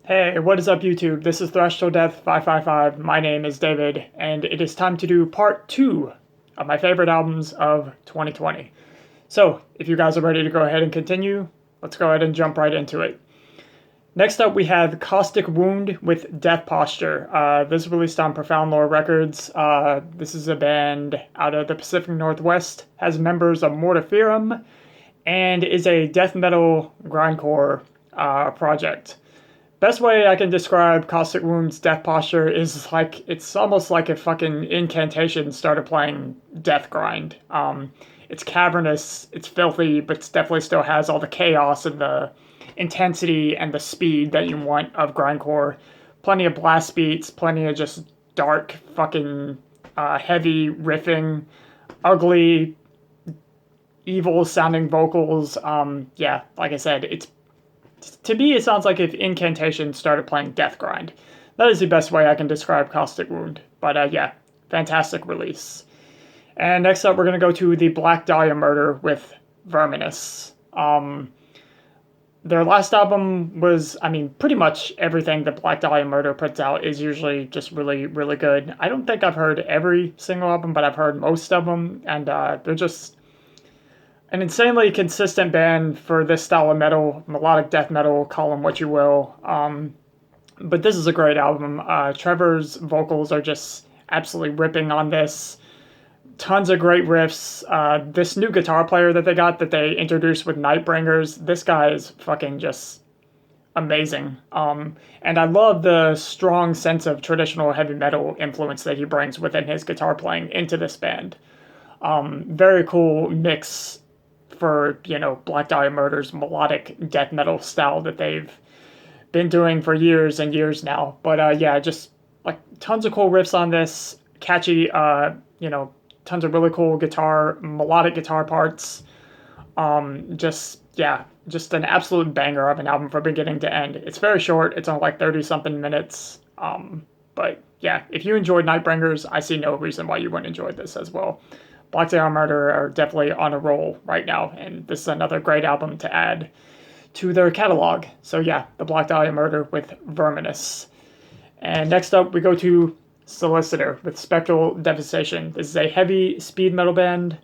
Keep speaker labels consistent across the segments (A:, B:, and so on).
A: Hey, what is up YouTube? This is Thrash Till Death 555. My name is David, and it is time to do part 2 of my favorite albums of 2020. So, if you guys are ready to go ahead and continue, let's go ahead and jump right into it. Next up, we have Caustic Wound with Death Posture. This is released on Profound Lore Records. This is a band out of the Pacific Northwest, has members of Mortiferum, and is a death metal grindcore project. Best way I can describe Caustic Wound's death posture is like it's almost like a fucking incantation started playing death grind. It's cavernous, it's filthy, but it definitely still has all the chaos and the intensity and the speed that you want of grindcore. Plenty of blast beats, plenty of just dark fucking heavy riffing, ugly, evil sounding vocals. Yeah, like I said, it's to me, it sounds like if Incantation started playing Death Grind. That is the best way I can describe Caustic Wound. But yeah, fantastic release. And next up, we're going to go to the Black Dahlia Murder with Verminous. Their last album was, pretty much everything that Black Dahlia Murder puts out is usually just really, really good. I don't think I've heard every single album, but I've heard most of them, and they're just an insanely consistent band for this style of metal, melodic death metal, call them what you will. But this is a great album. Trevor's vocals are just absolutely ripping on this. Tons of great riffs. This new guitar player that they got that they introduced with Nightbringers, this guy is fucking just amazing. And I love the strong sense of traditional heavy metal influence that he brings within his guitar playing into this band. Very cool mix for, Black Dahlia Murder's melodic death metal style that they've been doing for years and years now. But yeah, just like tons of cool riffs on this, catchy, tons of really cool melodic guitar parts. Just an absolute banger of an album from beginning to end. It's very short. It's only like 30-something minutes. But yeah, if you enjoyed Nightbringers, I see no reason why you wouldn't enjoy this as well. Black Dahlia Murder are definitely on a roll right now, and this is another great album to add to their catalog. So yeah, the Black Dahlia Murder with Verminous. And next up, we go to Solicitor with Spectral Devastation. This is a heavy speed metal band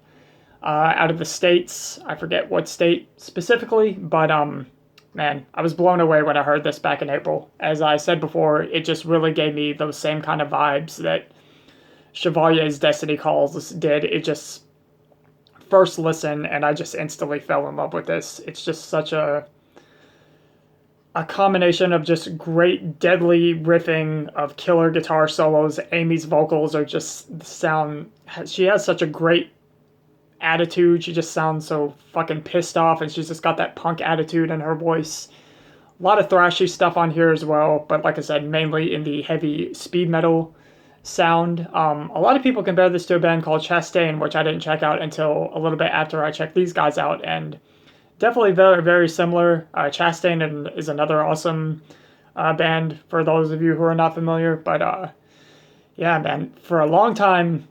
A: out of the States. I forget what state specifically, but man, I was blown away when I heard this back in April. As I said before, it just really gave me those same kind of vibes that Chevalier's Destiny Calls did. It just first listen and I just instantly fell in love with this. It's just such a combination of just great deadly riffing of killer guitar solos. Amy's vocals are just she has such a great attitude. She just sounds so fucking pissed off, and she's just got that punk attitude in her voice. A lot of thrashy stuff on here as well, but like I said, mainly in the heavy speed metal sound. A lot of people compare this to a band called Chastain, which I didn't check out until a little bit after I checked these guys out, and definitely very, very similar. Chastain is another awesome band for those of you who are not familiar, but yeah, man, for a long time,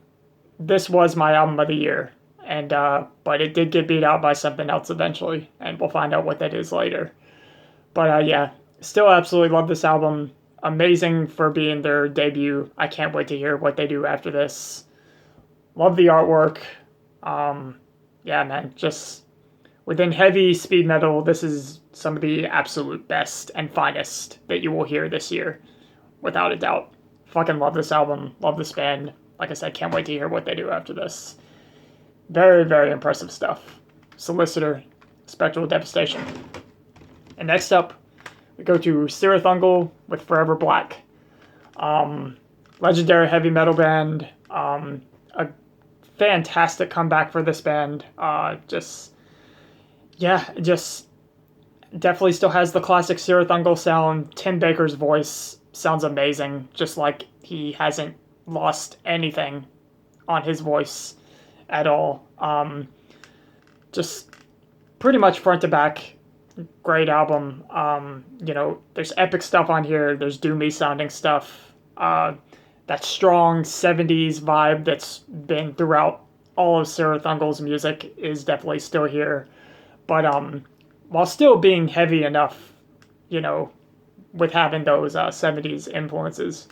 A: this was my album of the year, and but it did get beat out by something else eventually, and we'll find out what that is later. But yeah, still absolutely love this album. Amazing for being their debut. I can't wait to hear what they do after this. Love the artwork. Yeah, man, just within heavy speed metal, this is some of the absolute best and finest that you will hear this year, without a doubt. Fucking love this album. Love this band. Like I said, can't wait to hear what they do after this. Very, very impressive stuff. Solicitor, Spectral Devastation. And next up, we go to Cirith Ungol with Forever Black. Legendary heavy metal band. A fantastic comeback for this band. Just definitely still has the classic Cirith Ungol sound. Tim Baker's voice sounds amazing. Just like he hasn't lost anything on his voice at all. Just pretty much front to back. Great album. There's epic stuff on here. There's doomy sounding stuff. That strong 70s vibe that's been throughout all of Cirith Ungol's music is definitely still here. But while still being heavy enough, with having those 70s influences.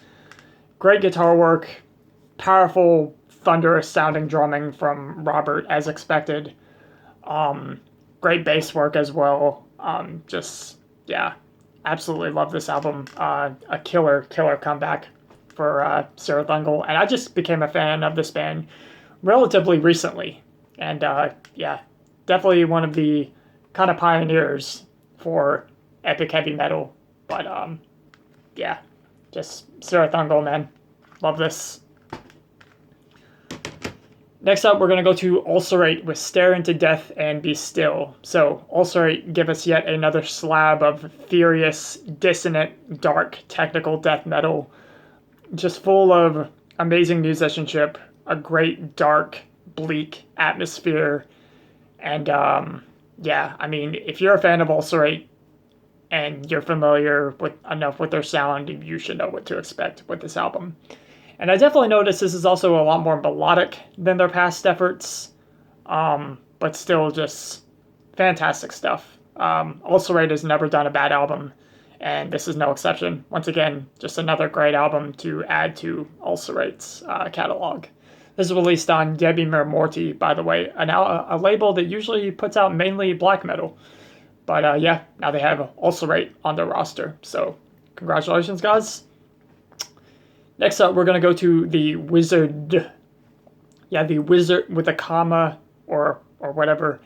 A: Great guitar work, powerful, thunderous sounding drumming from Robert as expected. Great bass work as well. Just, yeah, absolutely love this album. A killer comeback for Cirith Ungol. And I just became a fan of this band relatively recently. And yeah, definitely one of the kind of pioneers for epic heavy metal. But yeah, just Cirith Ungol, man. Love this. Next up, we're going to go to Ulcerate with Stare Into Death and Be Still. So, Ulcerate give us yet another slab of furious, dissonant, dark, technical death metal. Just full of amazing musicianship, a great, dark, bleak atmosphere. And, yeah, I mean, if you're a fan of Ulcerate and you're familiar with enough with their sound, you should know what to expect with this album. And I definitely noticed this is also a lot more melodic than their past efforts, but still just fantastic stuff. Ulcerate has never done a bad album, and this is no exception. Once again, just another great album to add to Ulcerate's catalog. This is released on Debimir Morti, by the way, a label that usually puts out mainly black metal. But yeah, now they have Ulcerate on their roster, so congratulations, guys. Next up, we're going to go to the Wizar'D. Yeah, the Wizard with a comma or whatever.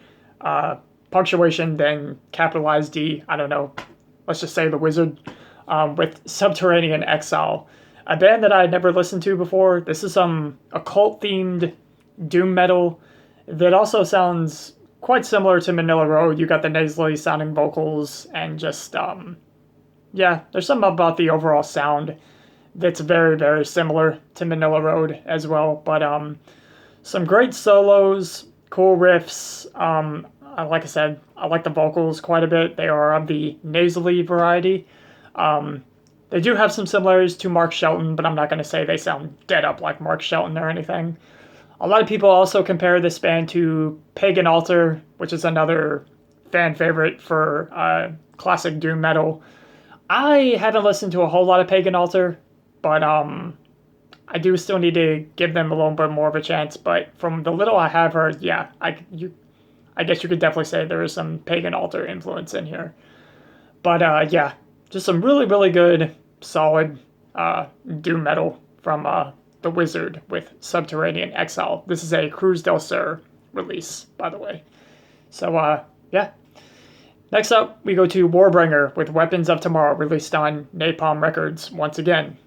A: Punctuation, then capitalized D. I don't know. Let's just say the Wizard. With Subterranean Exile. A band that I had never listened to before. This is some occult-themed doom metal that also sounds quite similar to Manila Road. You got the nasally sounding vocals and just, yeah, there's something about the overall sound that's very, very similar to Manila Road as well. But some great solos, cool riffs. Like I said, I like the vocals quite a bit. They are of the nasally variety. They do have some similarities to Mark Shelton, but I'm not going to say they sound dead up like Mark Shelton or anything. A lot of people also compare this band to Pagan Altar, which is another fan favorite for classic doom metal. I haven't listened to a whole lot of Pagan Altar, but I do still need to give them a little bit more of a chance. But from the little I have heard, yeah, I guess you could definitely say there is some Pagan Altar influence in here. But yeah, just some really, really good, solid doom metal from the Wizard with Subterranean Exile. This is a Cruz del Sur release, by the way. So yeah. Next up, we go to Warbringer with Weapons of Tomorrow, released on Napalm Records once again.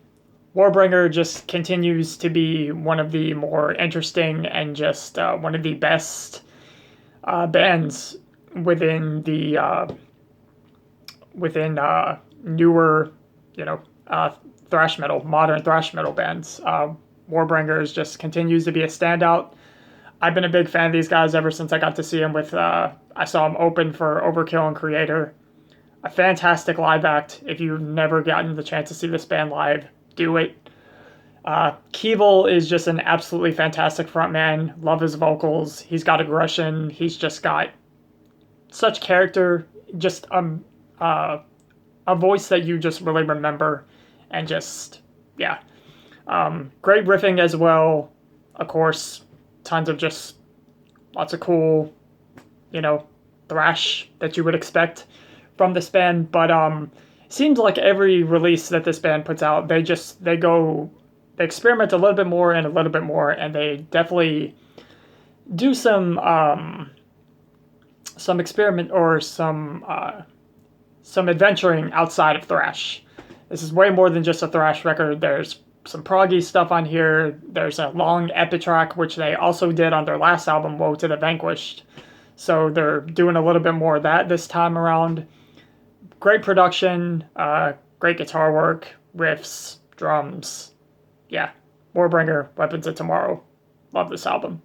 A: Warbringer just continues to be one of the more interesting and just one of the best bands within the newer, thrash metal, modern thrash metal bands. Warbringer just continues to be a standout. I've been a big fan of these guys ever since I got to see them with, I saw them open for Overkill and Creator. A fantastic live act. If you've never gotten the chance to see this band live, do it. Keeble is just an absolutely fantastic frontman. Love his vocals. He's got aggression. He's just got such character. Just a voice that you just really remember. And just, yeah. Great riffing as well. Of course, tons of just lots of cool, thrash that you would expect from this band. But seems like every release that this band puts out, they experiment a little bit more and a little bit more, and they definitely do some experiment or some adventuring outside of thrash. This is way more than just a thrash record. There's some proggy stuff on here. There's a long epitrack, which they also did on their last album, Woe to the Vanquished. So they're doing a little bit more of that this time around. Great production, great guitar work, riffs, drums. Yeah, Warbringer, Weapons of Tomorrow. Love this album.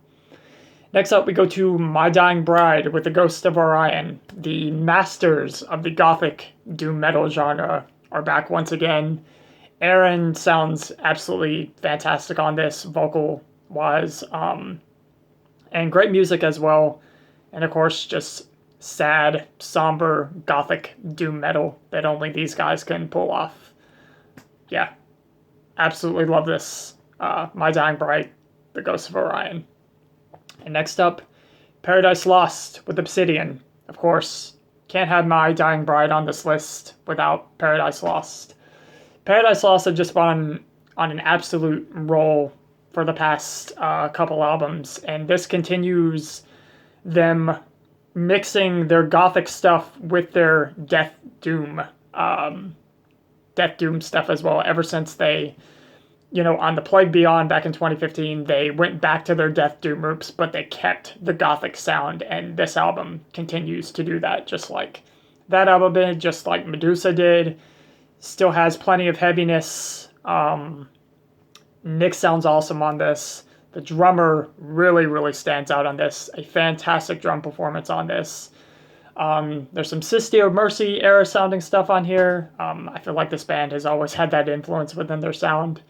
A: Next up, we go to My Dying Bride with the Ghost of Orion. The masters of the gothic doom metal genre are back once again. Aaron sounds absolutely fantastic on this, vocal-wise, and great music as well. And of course, just sad, somber, gothic doom metal that only these guys can pull off. Yeah, absolutely love this. My Dying Bride, The Ghost of Orion. And next up, Paradise Lost with Obsidian. Of course, can't have My Dying Bride on this list without Paradise Lost. Paradise Lost have just been on an absolute roll for the past couple albums, and this continues them mixing their gothic stuff with their death doom stuff as well. Ever since they, on The Plague Beyond back in 2015, they went back to their death doom roots, but they kept the gothic sound, and this album continues to do that, just like that album did, just like Medusa did. Still has plenty of heaviness. Nick sounds awesome on this. The drummer really, really stands out on this. A fantastic drum performance on this. There's some Sister of Mercy era sounding stuff on here. I feel like this band has always had that influence within their sound.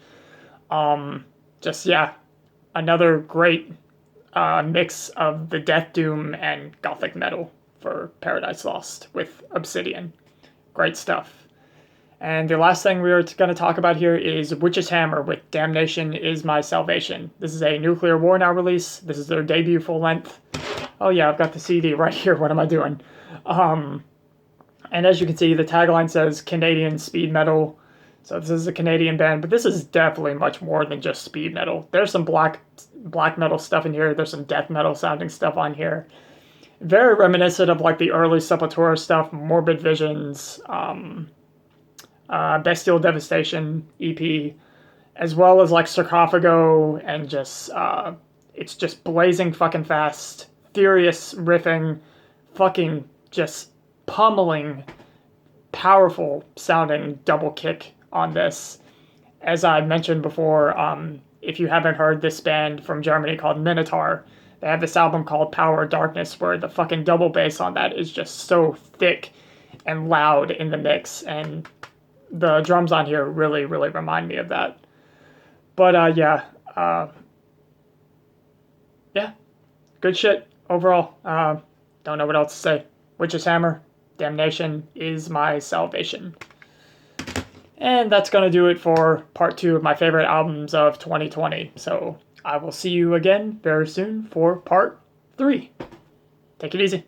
A: Another great mix of the death doom and gothic metal for Paradise Lost with Obsidian. Great stuff. And the last thing we're going to talk about here is Witch's Hammer with Damnation Is My Salvation. This is a Nuclear War Now release. This is their debut full length. Oh yeah, I've got the CD right here. What am I doing? And as you can see, the tagline says Canadian speed metal. So this is a Canadian band, but this is definitely much more than just speed metal. There's some black metal stuff in here. There's some death metal sounding stuff on here. Very reminiscent of like the early Sepultura stuff, Morbid Visions, Bestial Devastation EP, as well as like Sarcophago, and just it's just blazing fucking fast, furious riffing, fucking just pummeling, powerful sounding double kick on this. As I mentioned before, if you haven't heard this band from Germany called Minotaur, they have this album called Power of Darkness where the fucking double bass on that is just so thick and loud in the mix, and the drums on here really, really remind me of that. But good shit overall. Don't know what else to say. Witch's Hammer, Damnation Is My Salvation. And that's going to do it for part 2 of my favorite albums of 2020. So I will see you again very soon for part 3. Take it easy.